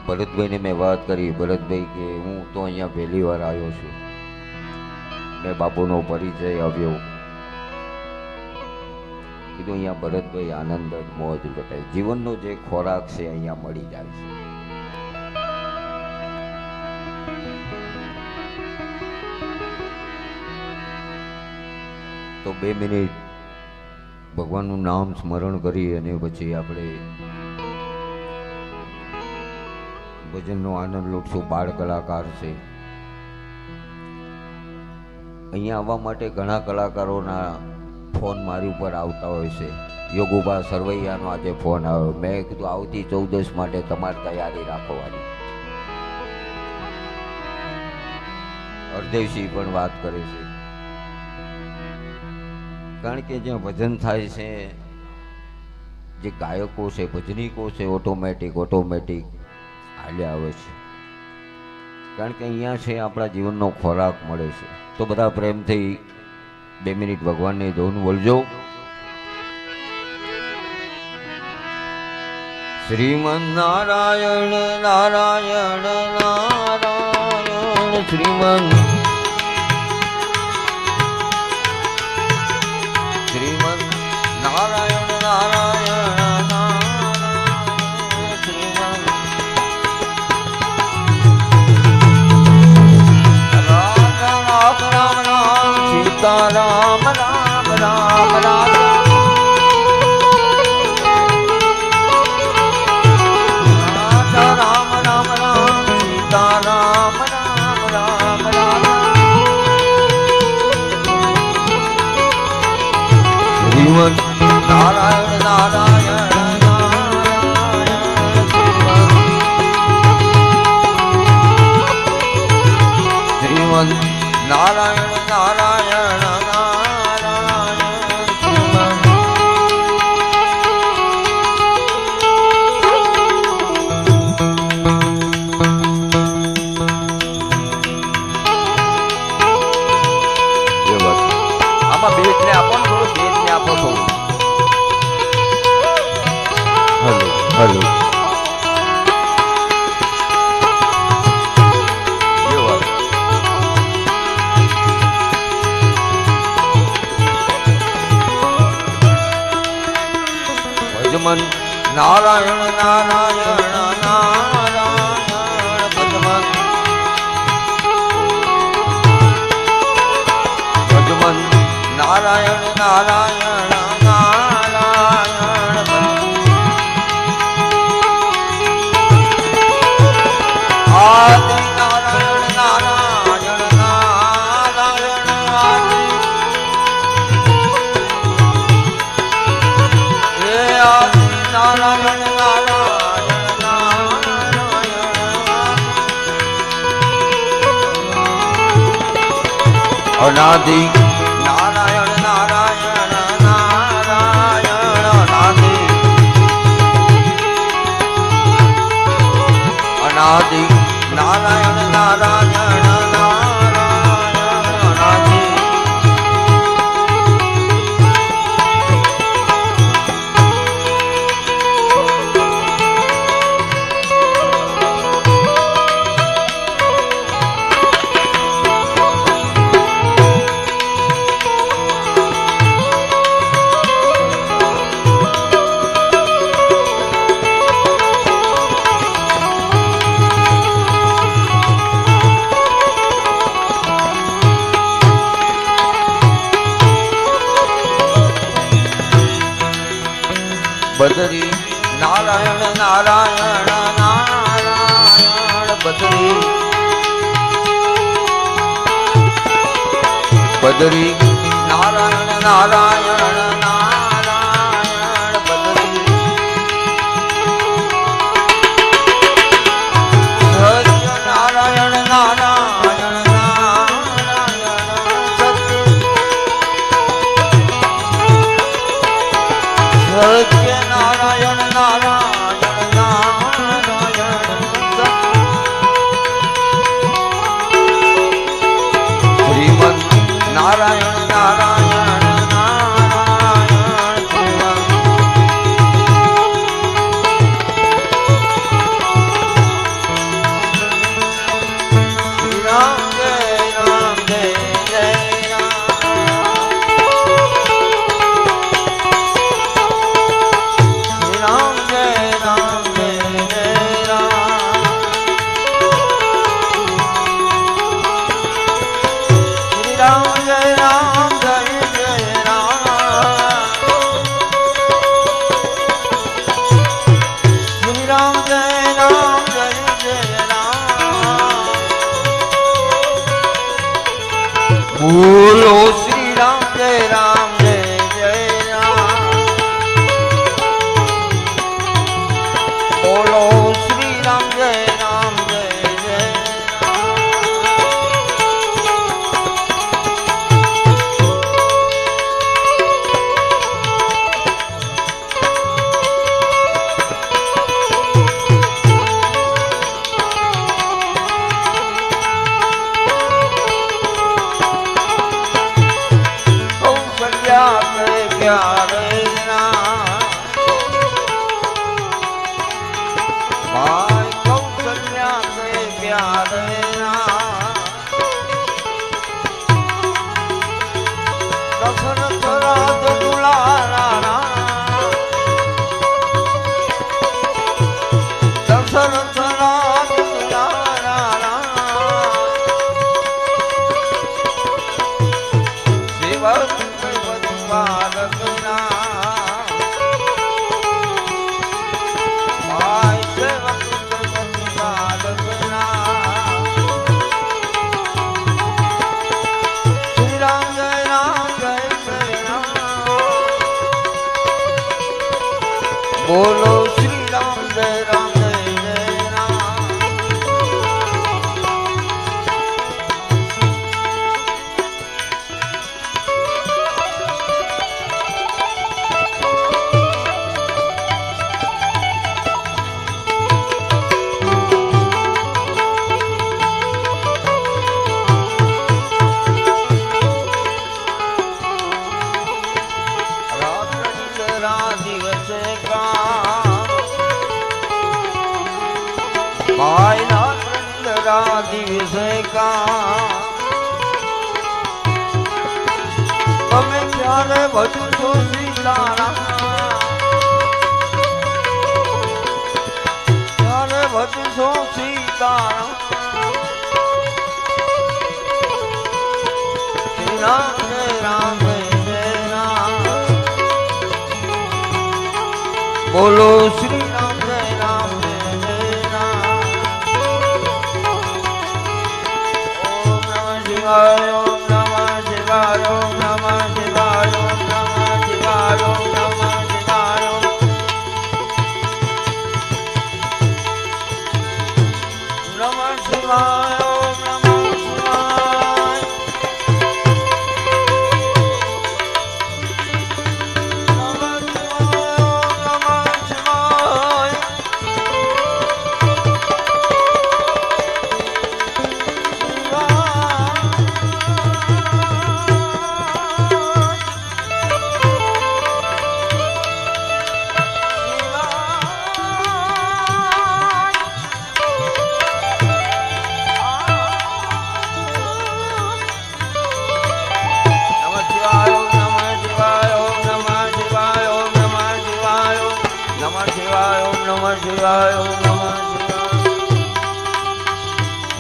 ભરતભાઈને મેં વાત કરી. ભરતભાઈ કે હું તો અહીંયા પહેલી વાર આવ્યો છું, મેં બાપુનો પરિચય આવ્યો. કીધું અહીંયા ભરતભાઈ આનંદ મોજ લટાય, જીવનનો જે ખોરાક છે અહીંયા મળી જાય છે. તો 2 મિનિટ ભગવાનનું નામ સ્મરણ કરી અને પછી આપણે ભજનનો આનંદ લૂટશું. બાળ કલાકાર છે અહીંયા આવવા માટે ઘણા કલાકારોના ફોન મારી ઉપર આવતા હોય છે. યોગુભા સરવૈયાનો આજે ફોન આવ્યો. મેં કીધું આવતી 14 માટે તમારે તૈયારી રાખવાની. હરદેવસિંહ પણ વાત કરે છે, કારણ કે જ્યાં ભજન થાય છે, જે ગાયકો છે, ભજનીકો છે, ઓટોમેટિક હાલ્યા આવે છે. કારણ કે અહીંયા છે આપણા જીવનનો ખોરાક મળે છે. તો બધા પ્રેમથી 2 મિનિટ ભગવાનની ધૂન બોલજો. શ્રીમન નારાયણ નારાયણ નારાયણ શ્રીમન નારાયણ નારાયણ નારાયણ શ્રીમન રામ રામ રામ રામ સીતા રામ રામ રામ રામ રામ રામ રામ સીતા રામ રામ રામ રામ શ્રીમન નારાયણ નારાયણ નારાયણ શ્રીમન નારાયણ નારાયણ નારાયણ શ્રીમન આમાં બેટને આપો ને, થોડું બેટને આપો થોડું. હલો ભજમન નારાયણ નારાયણ નારાયણ ભજમન નારાયણ નારાયણ નારાયણ આદિ નારાયણ નારાયણ નારાયણ આદિ હે આદિ નારાયણ નારાયણ નારાયણ અનાદિ નારાયણ નારાયણ નારાયણ અનાદિ અનાદિ નારાયણ નારાયણ નારાયણ અનાદિ બદરી નારાયણ નારાયણ નારાયણ બદરી બદરી નારાયણ નારાયણ નારાયણ બદરી સત્ય નારાયણ નારાયણ નારાયણ સત્ય નારાયણ નારાયણ નારાયણ શ્રીમન નારાયણ નારાયણ નારાયણ શ્રીમન બોલો શ્રી રામ જય રામ જય જય રામ. ભાઈ ના દિવસે કા તમે ક્યારે ભજશો સીતારામ, ક્યારે ભજશો સીતારામ. શ્રી રામ જય રામ જય રામ. બોલો શ્રી રામ જય રામ જય Ram. Om Namah Shivaya, Om Namah Shivaya, Om Namah Shivaya, Om Namah Shivaya. Namah Shivaya, Om Namah Shivaya. Namah Shivaya, Om Namah Shivaya. Namah Shivaya, Om Namah Shivaya.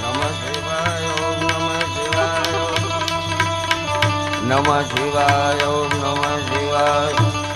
Namah Shivaya, Om Namah Shivaya. Namah Shivaya, Om Namah Shivaya.